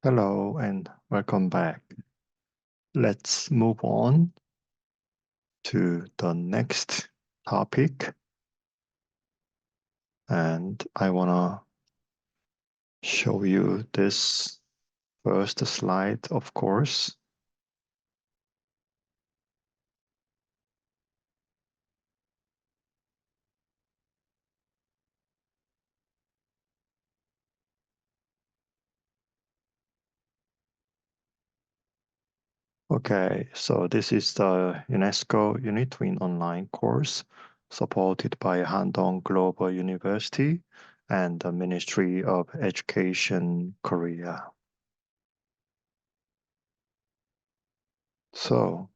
Hello and welcome back. Let's move on to the next topic. And I want to show you this first slide, of course. Okay, so this is the UNESCO UniTwin online course supported by Handong Global University and the Ministry of Education Korea. So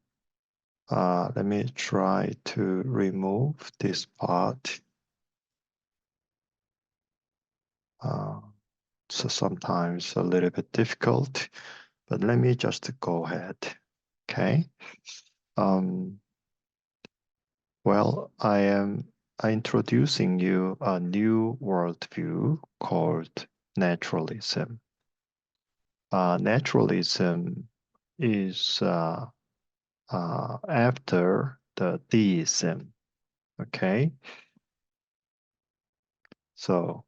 let me try to remove this part. So sometimes a little bit difficult, but let me just go ahead. Okay. Well, I am introducing you a new worldview called naturalism. Naturalism is after the deism. Okay. So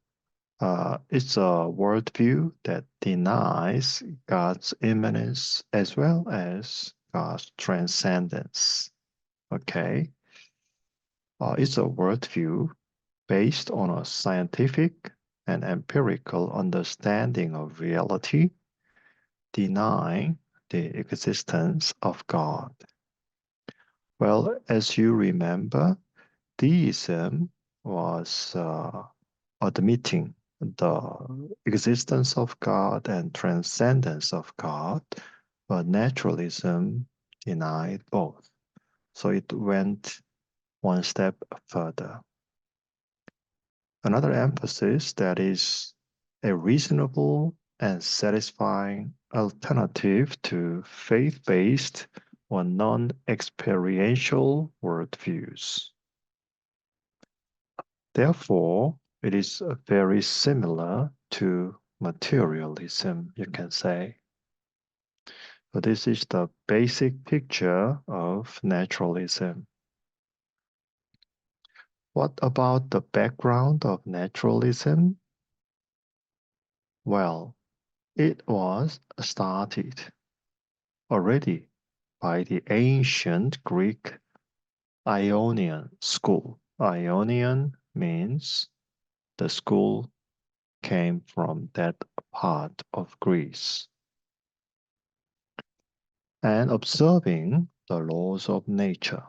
it's a worldview that denies God's immanence as well as God's transcendence. Okay, it's a worldview based on a scientific and empirical understanding of reality, denying the existence of God. Well, as you remember, deism was admitting the existence of God and transcendence of God, but naturalism denied both. So it went one step further. Another emphasis that is a reasonable and satisfying alternative to faith-based or non-experiential worldviews. Therefore, it is very similar to materialism, you can say. So this is the basic picture of naturalism. What about the background of naturalism? Well, it was started already by the ancient Greek Ionian school. Ionian means the school came from that part of Greece. And observing the laws of nature,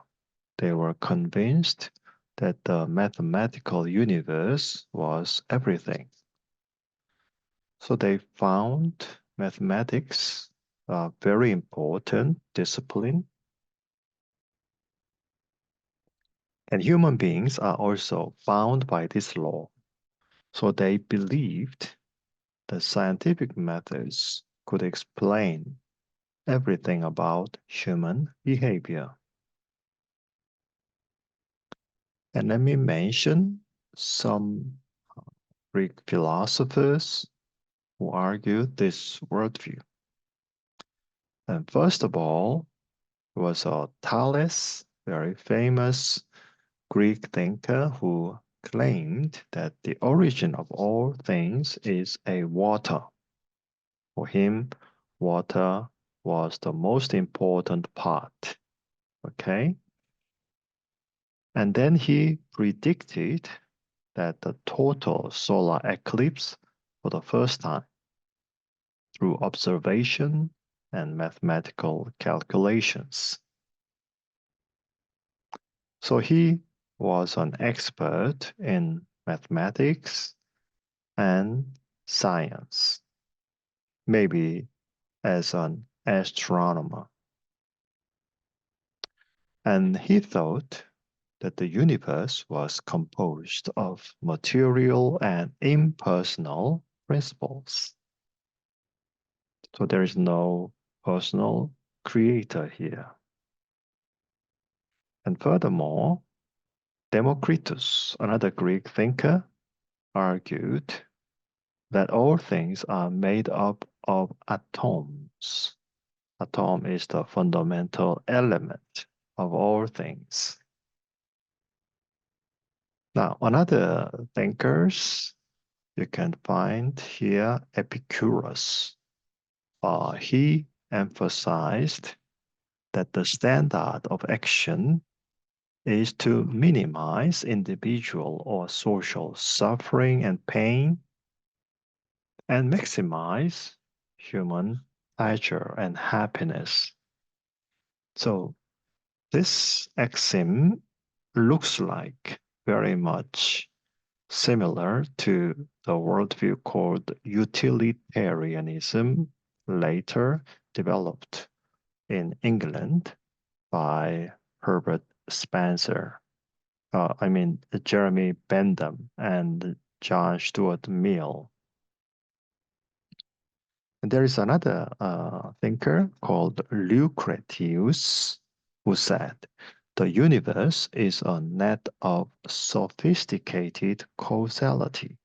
they were convinced that the mathematical universe was everything. So they found mathematics a very important discipline. And human beings are also bound by this law. So they believed that scientific methods could explain everything about human behavior. And let me mention some Greek philosophers who argued this worldview. And first of all, was Thales, very famous Greek thinker who claimed that the origin of all things is a water. For him, water was the most important part. Okay? And then he predicted that the total solar eclipse for the first time through observation and mathematical calculations. So he was an expert in mathematics and science, maybe as an astronomer. And he thought that the universe was composed of material and impersonal principles. So there is no personal creator here. And furthermore, Democritus, another Greek thinker, argued that all things are made up of atoms. Atom is the fundamental element of all things. Now, another thinkers you can find here Epicurus. He emphasized that the standard of action is to minimize individual or social suffering and pain and maximize human pleasure and happiness. So this axiom looks like very much similar to the worldview called utilitarianism, later developed in England by Herbert Spencer. Jeremy Bentham and John Stuart Mill. And there is another thinker called Lucretius who said, the universe is a net of sophisticated causality.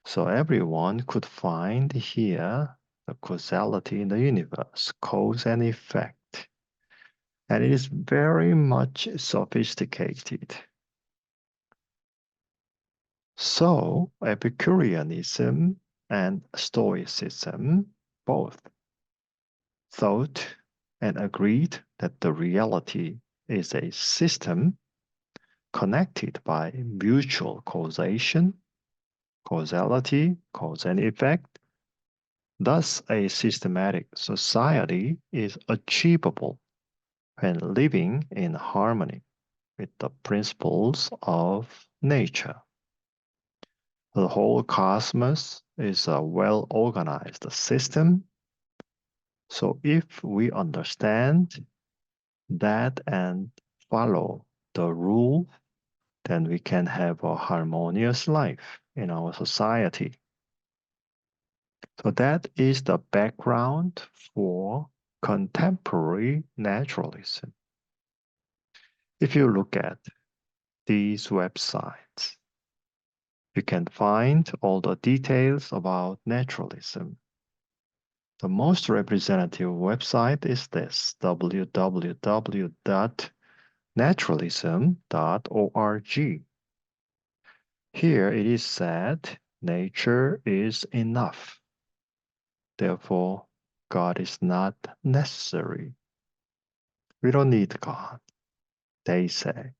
So everyone could find here the causality in the universe, cause and effect. And it is very much sophisticated. So Epicureanism and Stoicism both thought and agreed that the reality is a system connected by mutual causation, causality, cause and effect. Thus, a systematic society is achievable when living in harmony with the principles of nature. The whole cosmos is a well-organized system. So if we understand that and follow the rule, then we can have a harmonious life in our society. So that is the background for contemporary naturalism. If you look at these websites, you can find all the details about naturalism. The most representative website is this, www.naturalism.org. Here it is said, nature is enough. Therefore, God is not necessary. We don't need God, they say.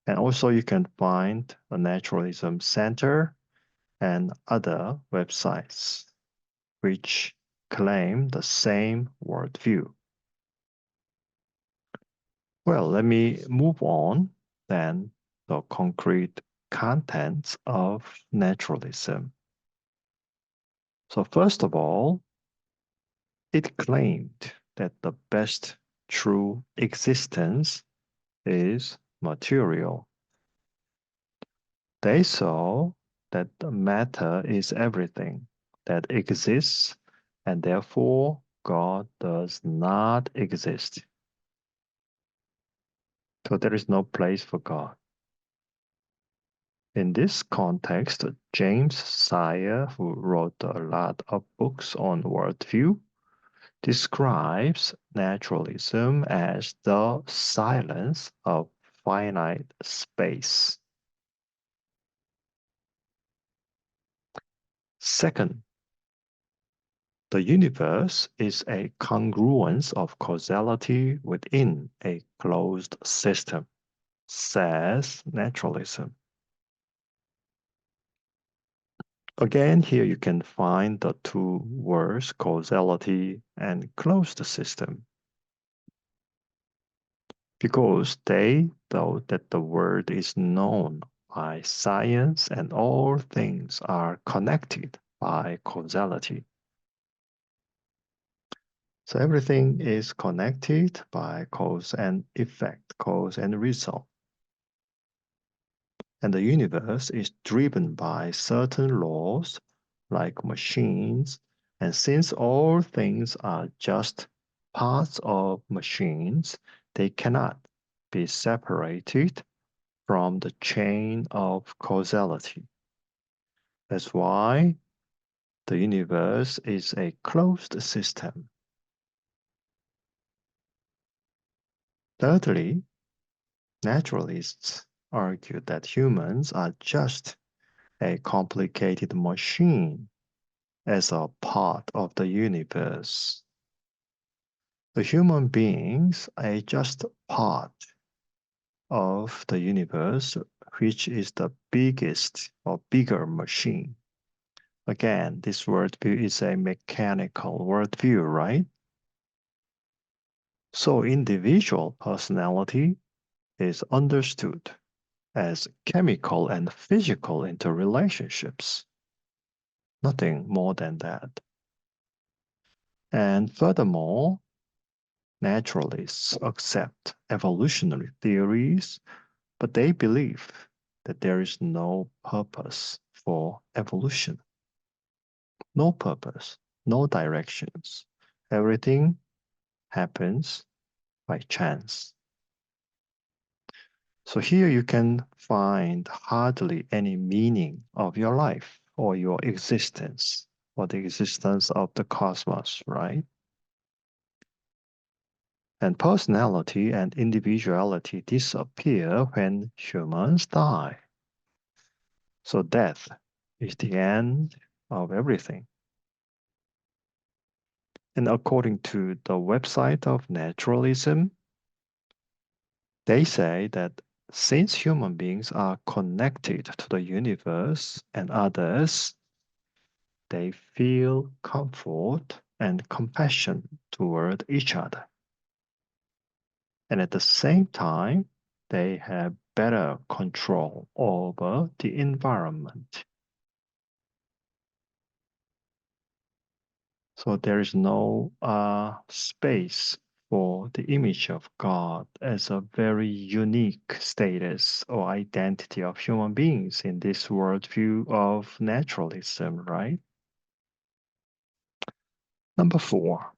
And also you can find the Naturalism Center and other websites which claim the same worldview. Well, let me move on then the concrete contents of naturalism. So first of all, it claimed that the best true existence is material. They saw that the matter is everything that exists, and therefore God does not exist. So there is no place for God. In this context, James Sire, who wrote a lot of books on worldview, describes naturalism as the silence of finite space. Second, the universe is a congruence of causality within a closed system, says naturalism. Again, here you can find the two words, causality and closed system, because they thought that the world is known by science and all things are connected by causality. So everything is connected by cause and effect, cause and result. And the universe is driven by certain laws, like machines, and since all things are just parts of machines, they cannot be separated from the chain of causality. That's why the universe is a closed system. Thirdly, naturalists argue that humans are just a complicated machine as a part of the universe. The human beings are just part of the universe, which is the biggest or bigger machine. Again, this worldview is a mechanical worldview, right? So individual personality is understood as chemical and physical interrelationships, nothing more than that. And furthermore, naturalists accept evolutionary theories, but they believe that there is no purpose for evolution. No purpose, no directions. Everything happens by chance. So here you can find hardly any meaning of your life or your existence or the existence of the cosmos, right? And personality and individuality disappear when humans die. So death is the end of everything. And according to the website of Naturalism, they say that since human beings are connected to the universe and others, they feel comfort and compassion toward each other. And at the same time, they have better control over the environment. So there is no space for the image of God as a very unique status or identity of human beings in this worldview of naturalism, right? Number 4,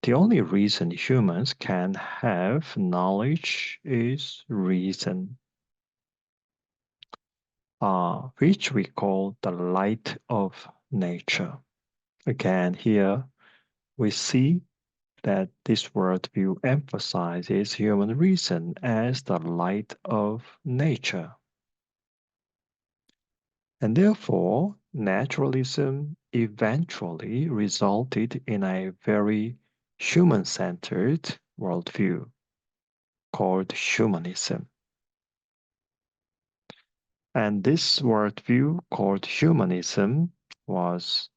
the only reason humans can have knowledge is reason, which we call the light of nature. Again, here we see that this worldview emphasizes human reason as the light of nature. And therefore, naturalism eventually resulted in a very human-centered worldview called humanism. And this worldview called humanism was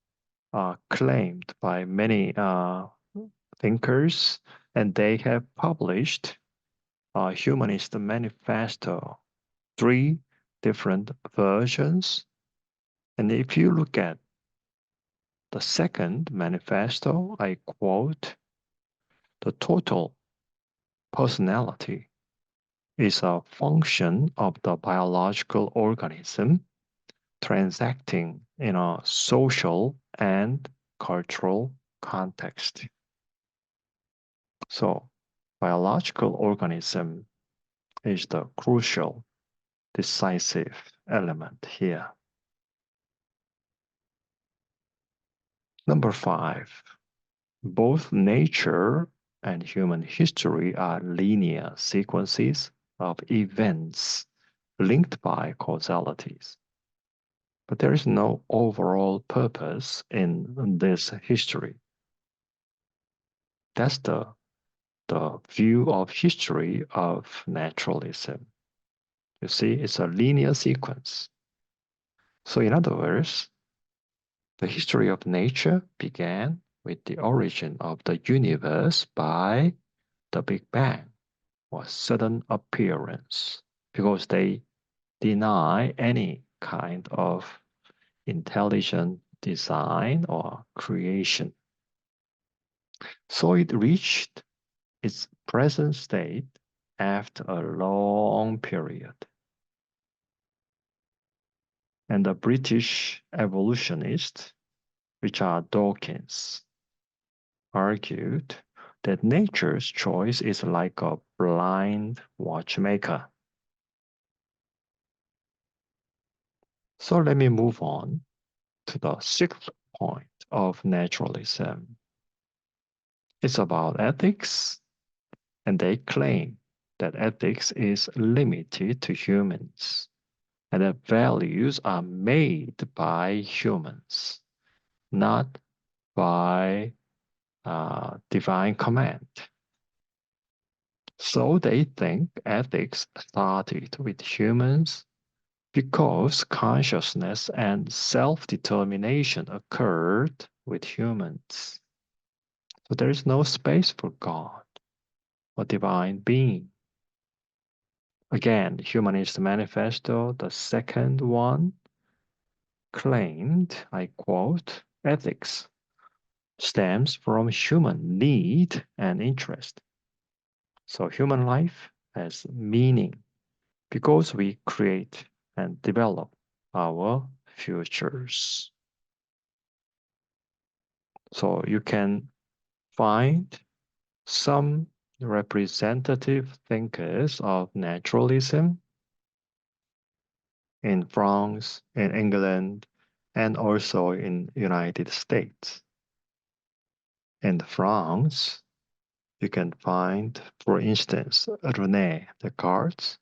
claimed by many thinkers, and they have published a humanist manifesto, 3 different versions. And if you look at the second manifesto, I quote, the total personality is a function of the biological organism transacting in a social and cultural context. So, biological organism is the crucial, decisive element here. Number 5, both nature and human history are linear sequences of events linked by causalities. But there is no overall purpose in this history. That's the view of history of naturalism. You see, it's a linear sequence. So in other words, the history of nature began with the origin of the universe by the Big Bang or sudden appearance, because they deny any kind of intelligent design or creation. So it reached its present state after a long period. And the British evolutionists, Richard Dawkins, argued that nature's choice is like a blind watchmaker. So let me move on. to the sixth point of naturalism. It's about ethics, and they claim that ethics is limited to humans and that values are made by humans, not by divine command. So they think ethics started with humans because consciousness and self-determination occurred with humans. So there is no space for God or divine being. Again, Humanist Manifesto, the second one, claimed, I quote, ethics stems from human need and interest. So human life has meaning because we create and develop our futures. So you can find some representative thinkers of naturalism in France, in England, and also in United States. In France, you can find, for instance, René Descartes,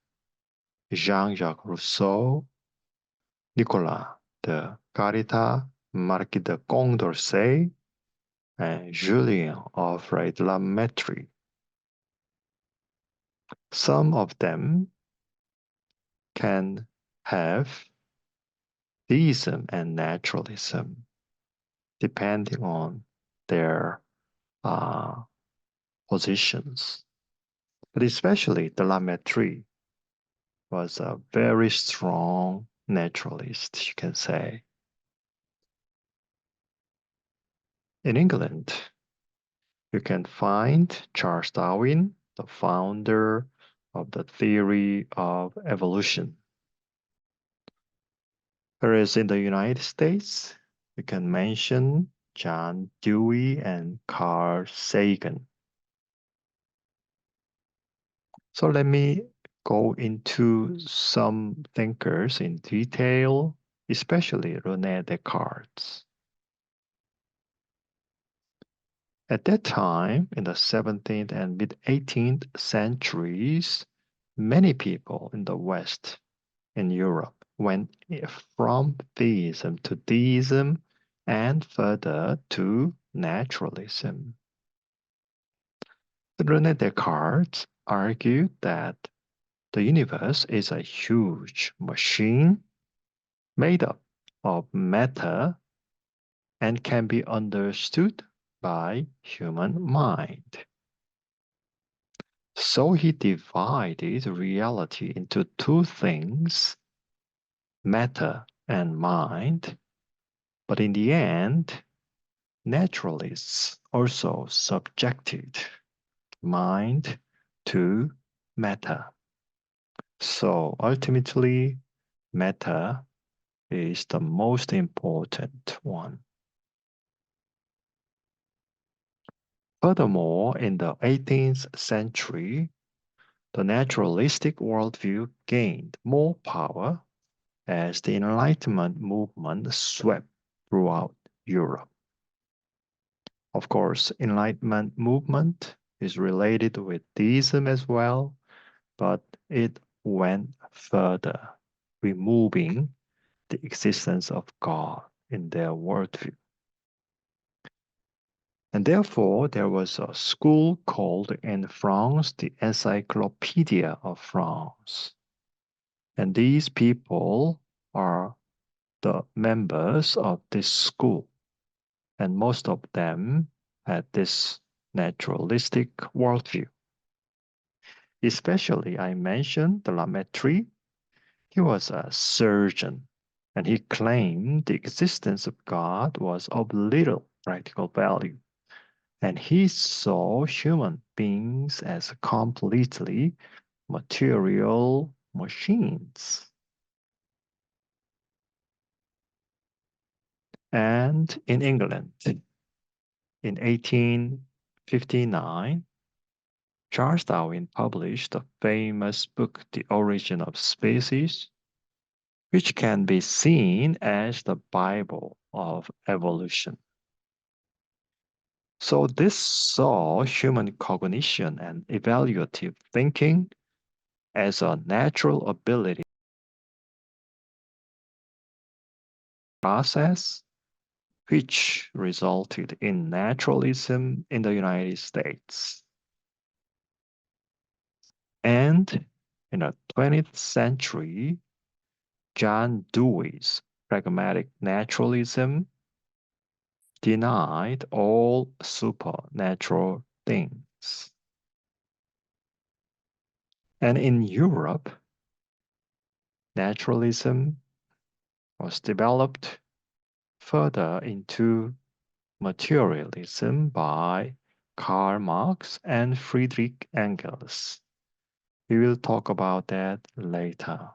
Jean-Jacques Rousseau, Nicolas de Carita, Marquis de Condorcet, and Julien Alfred Lamettrie. Some of them can have theism and naturalism depending on their uh, positions. But especially the Lamettrie was a very strong naturalist, you can say. In England, you can find Charles Darwin, the founder of the theory of evolution. Whereas in the United States, you can mention John Dewey and Carl Sagan. So let me go into some thinkers in detail, especially René Descartes. At that time, in the 17th and mid-18th centuries, many people in the West, in Europe, went from theism to deism and further to naturalism. René Descartes argued that the universe is a huge machine made up of matter and can be understood by human mind. So he divided reality into two things, matter and mind, but in the end, naturalists also subjected mind to matter. So ultimately, matter is the most important one. Furthermore, in the 18th century, the naturalistic worldview gained more power as the Enlightenment movement swept throughout Europe. Of course, Enlightenment movement is related with theism as well, but it went further, removing the existence of God in their worldview. And therefore, there was a school called in France the Encyclopedia of France. And these people are the members of this school. And most of them had this naturalistic worldview. Especially, I mentioned the Lamettrie. He was a surgeon, and he claimed the existence of God was of little practical value. And he saw human beings as completely material machines. And in England, in 1859, Charles Darwin published the famous book, The Origin of Species. which can be seen as the Bible of evolution. So this saw human cognition and evaluative thinking as a natural ability process, which resulted in naturalism in the United States. And in the 20th century, John Dewey's pragmatic naturalism denied all supernatural things. And in Europe, naturalism was developed further into materialism by Karl Marx and Friedrich Engels. We will talk about that later.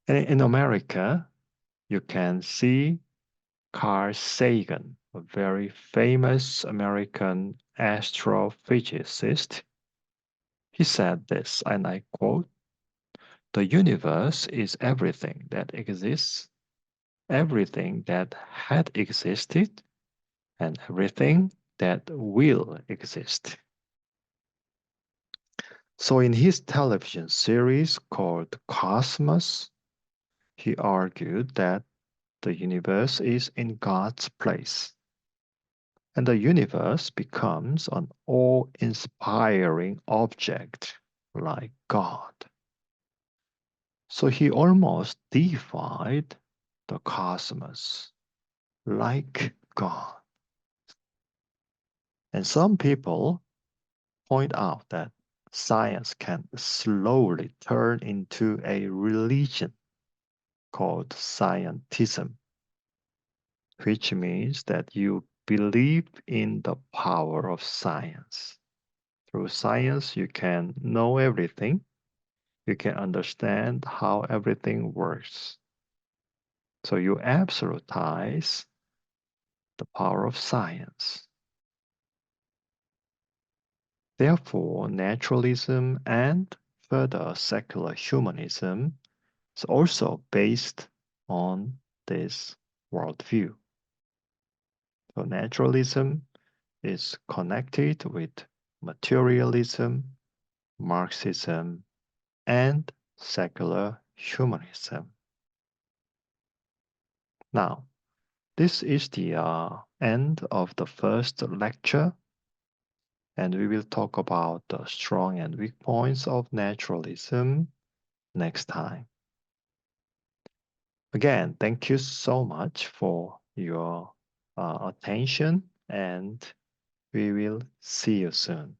And in America, you can see Carl Sagan, a very famous American astrophysicist. He said this, and I quote, "The universe is everything that exists, everything that had existed, and everything that will exist." So in his television series called Cosmos, he argued that the universe is in God's place, and the universe becomes an awe-inspiring object like God. So he almost deified the cosmos like God. And some people point out that science can slowly turn into a religion called scientism, which means that you believe in the power of science. Through science, you can know everything, you can understand how everything works. So you absolutize the power of science. Therefore, naturalism and further secular humanism is also based on this worldview. So naturalism is connected with materialism, Marxism, and secular humanism. Now, this is the end of the first lecture, and we will talk about the strong and weak points of naturalism next time. Again, thank you so much for your attention, and we will see you soon.